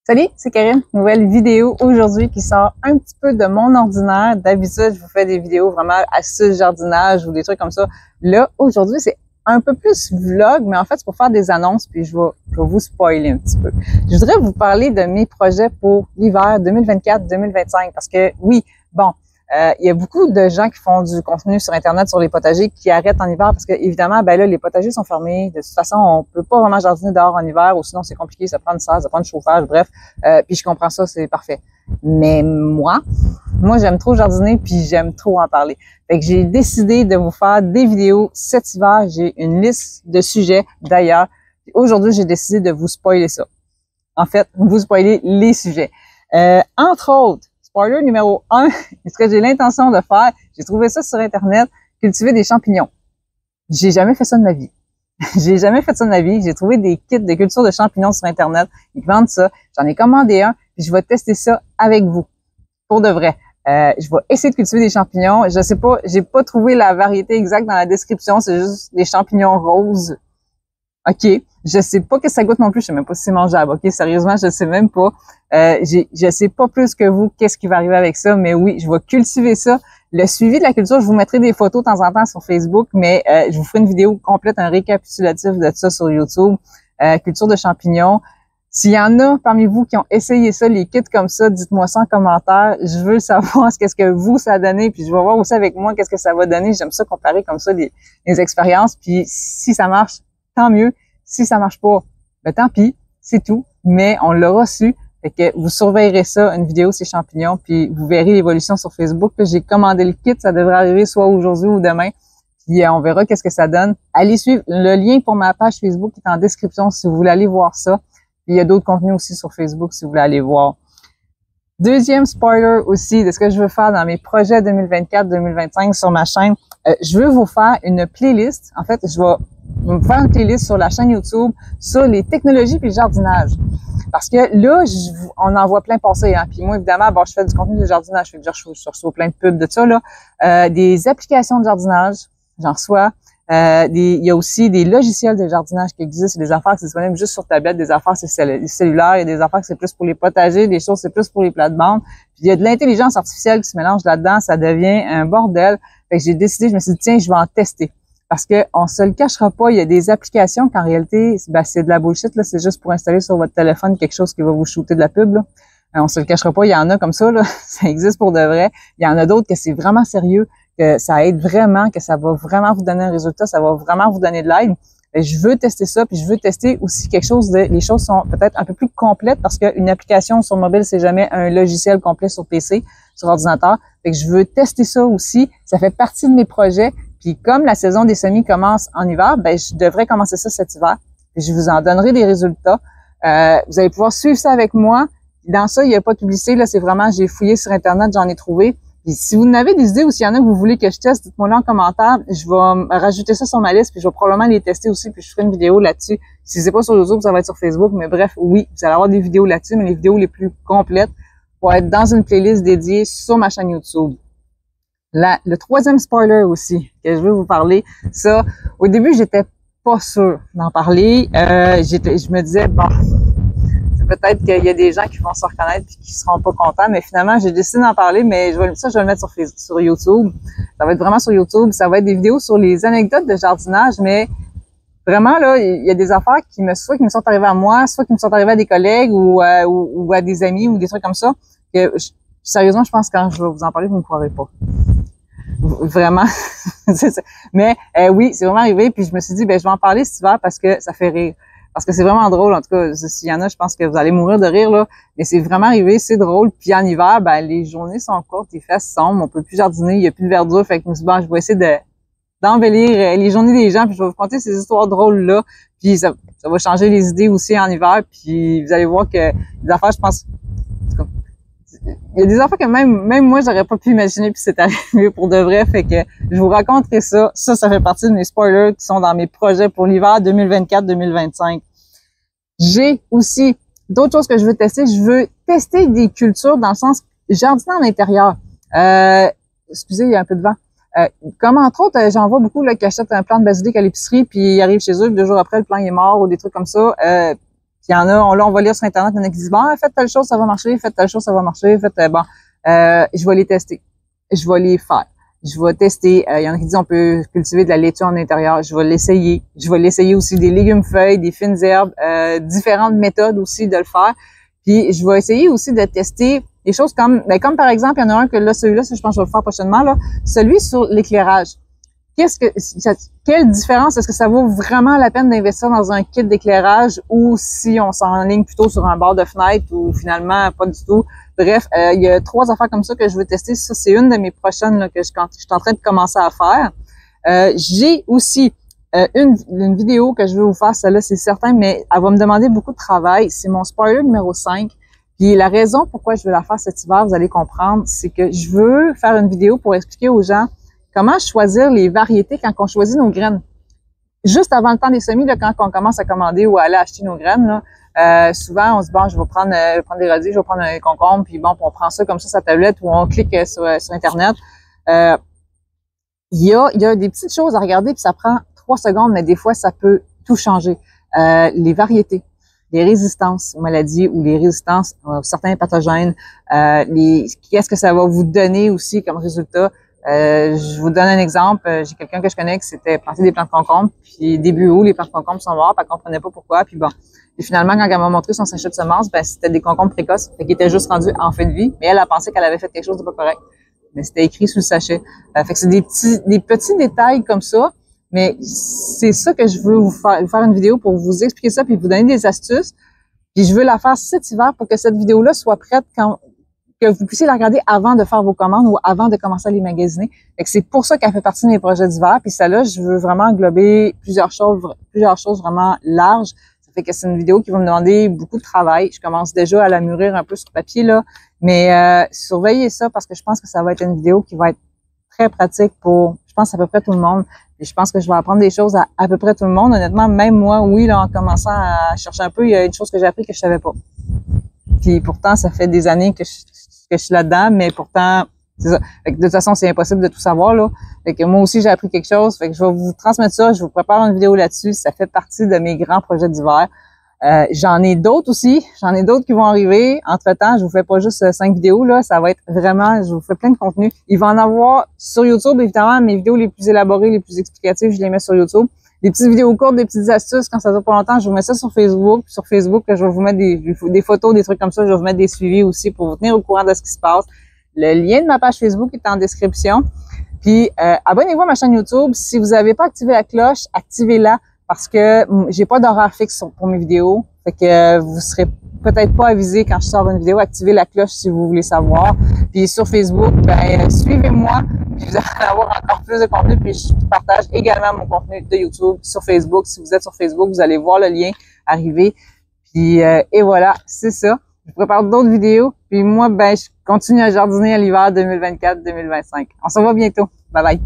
Salut, c'est Karine. Nouvelle vidéo aujourd'hui qui sort un petit peu de mon ordinaire. D'habitude, je vous fais des vidéos vraiment astuces jardinage ou des trucs comme ça. Là, aujourd'hui, c'est un peu plus vlog, mais en fait, c'est pour faire des annonces, puis je vais vous spoiler un petit peu. Je voudrais vous parler de mes projets pour l'hiver 2024-2025 parce que oui, bon, il y a beaucoup de gens qui font du contenu sur Internet, sur les potagers, qui arrêtent en hiver parce que, évidemment, ben là, les potagers sont fermés. De toute façon, on peut pas vraiment jardiner dehors en hiver ou sinon c'est compliqué, ça prend une serre, ça prend du chauffage, bref. Puis je comprends ça, c'est parfait. Mais moi, j'aime trop jardiner puis j'aime trop en parler. Fait que j'ai décidé de vous faire des vidéos cet hiver. J'ai une liste de sujets d'ailleurs. Aujourd'hui, j'ai décidé de vous spoiler ça. En fait, vous spoiler les sujets. Entre autres, spoiler numéro 1, ce que j'ai l'intention de faire, j'ai trouvé ça sur Internet, cultiver des champignons. J'ai jamais fait ça de ma vie. J'ai jamais fait ça de ma vie. J'ai trouvé des kits de culture de champignons sur Internet. Ils vendent ça. J'en ai commandé un, puis je vais tester ça avec vous. Pour de vrai. Je vais essayer de cultiver des champignons. Je sais pas, j'ai pas trouvé la variété exacte dans la description. C'est juste des champignons roses. OK. Je sais pas que ça goûte non plus. Je sais même pas si c'est mangeable. OK. Sérieusement, je sais même pas. Je sais pas plus que vous qu'est-ce qui va arriver avec ça. Mais oui, je vais cultiver ça. Le suivi de la culture, je vous mettrai des photos de temps en temps sur Facebook, mais je vous ferai une vidéo complète, un récapitulatif de ça sur YouTube. Culture de champignons. S'il y en a parmi vous qui ont essayé ça, les kits comme ça, dites-moi ça en commentaire. Je veux savoir qu'est-ce que vous, ça a donné, puis je vais voir aussi avec moi qu'est-ce que ça va donner. J'aime ça comparer comme ça les expériences, puis si ça marche, tant mieux. Si ça marche pas, ben tant pis, c'est tout. Mais on l'aura su. Fait que vous surveillerez ça, une vidéo ces champignons, puis vous verrez l'évolution sur Facebook. J'ai commandé le kit, ça devrait arriver soit aujourd'hui ou demain. Puis on verra qu'est-ce que ça donne. Allez suivre le lien pour ma page Facebook qui est en description si vous voulez aller voir ça. Puis il y a d'autres contenus aussi sur Facebook si vous voulez aller voir. Deuxième spoiler aussi de ce que je veux faire dans mes projets 2024-2025 sur ma chaîne. Je veux vous faire une playlist. En fait, je vais vous faire une playlist sur la chaîne YouTube sur les technologies puis le jardinage. Parce que là, on en voit plein passer. Hein. Puis moi, évidemment, bon, je fais du contenu de jardinage. Je reçois plein de pubs de ça. Là. Des applications de jardinage, j'en reçois. Il y a aussi des logiciels de jardinage qui existent. Des affaires qui sont disponibles juste sur tablette, des affaires c'est cellulaire, il y a des affaires que c'est plus pour les potagers, des choses c'est plus pour les plates-bandes. Puis il y a de l'intelligence artificielle qui se mélange là-dedans, ça devient un bordel. Fait que j'ai décidé, je me suis dit, tiens, je vais en tester. Parce que on se le cachera pas, il y a des applications qu'en réalité, ben, c'est de la bullshit, là, c'est juste pour installer sur votre téléphone quelque chose qui va vous shooter de la pub, là. On se le cachera pas, il y en a comme ça, là, ça existe pour de vrai. Il y en a d'autres que c'est vraiment sérieux, que ça aide vraiment, que ça va vraiment vous donner un résultat, ça va vraiment vous donner de l'aide. Je veux tester ça, puis je veux tester aussi quelque chose les choses sont peut-être un peu plus complètes parce qu'une application sur mobile, c'est jamais un logiciel complet sur PC, sur ordinateur. Fait que je veux tester ça aussi. Ça fait partie de mes projets. Puis comme la saison des semis commence en hiver, ben je devrais commencer ça cet hiver. Puis je vous en donnerai des résultats. Vous allez pouvoir suivre ça avec moi. Dans ça, il n'y a pas de publicité. Là, c'est vraiment, j'ai fouillé sur Internet, j'en ai trouvé. Puis si vous en avez des idées ou s'il y en a que vous voulez que je teste, dites-moi là en commentaire. Je vais rajouter ça sur ma liste, puis je vais probablement les tester aussi, puis je ferai une vidéo là-dessus. Si c'est pas sur YouTube, ça va être sur Facebook. Mais bref, oui, vous allez avoir des vidéos là-dessus, mais les vidéos les plus complètes vont être dans une playlist dédiée sur ma chaîne YouTube. Le troisième spoiler aussi que je veux vous parler, ça, au début, j'étais pas sûre d'en parler. Je me disais, bon, c'est peut-être qu'il y a des gens qui vont se reconnaître et qui seront pas contents, mais finalement, j'ai décidé d'en parler, mais je vais le mettre sur YouTube. Ça va être vraiment sur YouTube. Ça va être des vidéos sur les anecdotes de jardinage, mais vraiment, là, il y a des affaires soit qui me sont arrivées à moi, soit qui me sont arrivées à des collègues ou à des amis ou des trucs comme ça, que sérieusement, je pense que quand je vais vous en parler, vous ne me croirez pas. Vraiment. Mais oui, c'est vraiment arrivé. Puis je me suis dit, ben je vais en parler cet hiver parce que ça fait rire. Parce que c'est vraiment drôle. En tout cas, s'il y en a, je pense que vous allez mourir de rire, là. Mais c'est vraiment arrivé, c'est drôle. Puis en hiver, ben les journées sont courtes, les fesses sombres, on peut plus jardiner, il n'y a plus de verdure. Fait que je me suis dit, bon, je vais essayer d'embellir les journées des gens, puis je vais vous conter ces histoires drôles-là. Puis ça va changer les idées aussi en hiver. Puis vous allez voir que les affaires, je pense... Il y a des affaires que même moi, j'aurais pas pu imaginer, puis c'est arrivé pour de vrai. Fait que je vous raconterai ça. Ça fait partie de mes spoilers qui sont dans mes projets pour l'hiver 2024-2025. J'ai aussi d'autres choses que je veux tester. Je veux tester des cultures dans le sens jardiner en intérieur. Excusez, il y a un peu de vent. Comme entre autres, j'en vois beaucoup là, qui achètent un plant de basilic à l'épicerie, puis ils arrivent chez eux, 2 jours après, le plant est mort ou des trucs comme ça. Puis il y en a, là, on va lire sur Internet, il y en a qui disent, bon, faites telle chose, ça va marcher, faites telle chose, ça va marcher, je vais les tester. Je vais les faire. Je vais tester. Il y en a qui disent, on peut cultiver de la laitue en intérieur. Je vais l'essayer. Je vais l'essayer aussi des légumes feuilles, des fines herbes, différentes méthodes aussi de le faire. Puis je vais essayer aussi de tester des choses comme par exemple, il y en a un que là, celui-là, je pense que je vais le faire prochainement, là, celui sur l'éclairage. Quelle différence est-ce que ça vaut vraiment la peine d'investir dans un kit d'éclairage ou si on s'enligne plutôt sur un bord de fenêtre ou finalement pas du tout? Bref, il y a 3 affaires comme ça que je veux tester. Ça, c'est une de mes prochaines là, que je suis en train de commencer à faire. J'ai aussi une vidéo que je veux vous faire, celle-là, c'est certain, mais elle va me demander beaucoup de travail. C'est mon spoiler numéro 5. Puis la raison pourquoi je veux la faire cet hiver, vous allez comprendre, c'est que je veux faire une vidéo pour expliquer aux gens comment choisir les variétés quand on choisit nos graines. Juste avant le temps des semis, là, quand on commence à commander ou à aller acheter nos graines, là, souvent on se dit bon, je vais prendre des radis, je vais prendre un concombre, puis bon, on prend ça comme ça sa tablette ou on clique sur Internet. Il y a des petites choses à regarder, puis ça prend 3 secondes, mais des fois ça peut tout changer. Les variétés, les résistances aux maladies ou les résistances à certains pathogènes, qu'est-ce que ça va vous donner aussi comme résultat. Je vous donne un exemple. J'ai quelqu'un que je connais qui s'était planté des plants de concombre, puis début août, les plants de concombre sont morts, elle comprenait pas pourquoi, puis bon. Et finalement, quand elle m'a montré son sachet de semences, c'était des concombres précoces, fait qu'ils étaient juste rendus en fin de vie, mais elle a pensé qu'elle avait fait quelque chose de pas correct. Mais c'était écrit sur le sachet. Fait que c'est des petits détails comme ça, mais c'est ça que je veux vous faire une vidéo pour vous expliquer ça, puis vous donner des astuces. Puis je veux la faire cet hiver pour que cette vidéo-là soit prête que vous puissiez la regarder avant de faire vos commandes ou avant de commencer à les magasiner. Fait que c'est pour ça qu'elle fait partie de mes projets d'hiver. Puis celle-là, je veux vraiment englober plusieurs choses vraiment larges. Ça fait que c'est une vidéo qui va me demander beaucoup de travail. Je commence déjà à la mûrir un peu sur papier, là. Mais surveillez ça parce que je pense que ça va être une vidéo qui va être très pratique pour, je pense, à peu près tout le monde. Et je pense que je vais apprendre des choses à peu près tout le monde. Honnêtement, même moi, oui, là, en commençant à chercher un peu, il y a une chose que j'ai appris que je savais pas. Puis pourtant, ça fait des années que je suis là-dedans, mais pourtant, c'est ça. Fait que de toute façon, c'est impossible de tout savoir, là. Fait que moi aussi, j'ai appris quelque chose. Fait que je vais vous transmettre ça. Je vous prépare une vidéo là-dessus. Ça fait partie de mes grands projets d'hiver. J'en ai d'autres aussi. J'en ai d'autres qui vont arriver. Entre-temps, je vous fais pas juste 5 vidéos, là. Ça va être vraiment, je vous fais plein de contenu. Il va en avoir sur YouTube, évidemment. Mes vidéos les plus élaborées, les plus explicatives, je les mets sur YouTube. Des petites vidéos courtes, des petites astuces, quand ça dure pas longtemps, je vous mets ça sur Facebook. Sur Facebook, je vais vous mettre des photos, des trucs comme ça. Je vais vous mettre des suivis aussi pour vous tenir au courant de ce qui se passe. Le lien de ma page Facebook est en description. Puis, abonnez-vous à ma chaîne YouTube. Si vous n'avez pas activé la cloche, activez-la parce que j'ai pas d'horaire fixe pour mes vidéos. Fait que vous serez peut-être pas avisé quand je sors une vidéo. Activez la cloche si vous voulez savoir. Puis sur Facebook, suivez-moi. Puis vous allez avoir encore plus de contenu. Puis je partage également mon contenu de YouTube sur Facebook. Si vous êtes sur Facebook, vous allez voir le lien arriver. Puis et voilà, c'est ça. Je prépare d'autres vidéos. Puis moi, je continue à jardiner à l'hiver 2024-2025. On se revoit bientôt. Bye bye.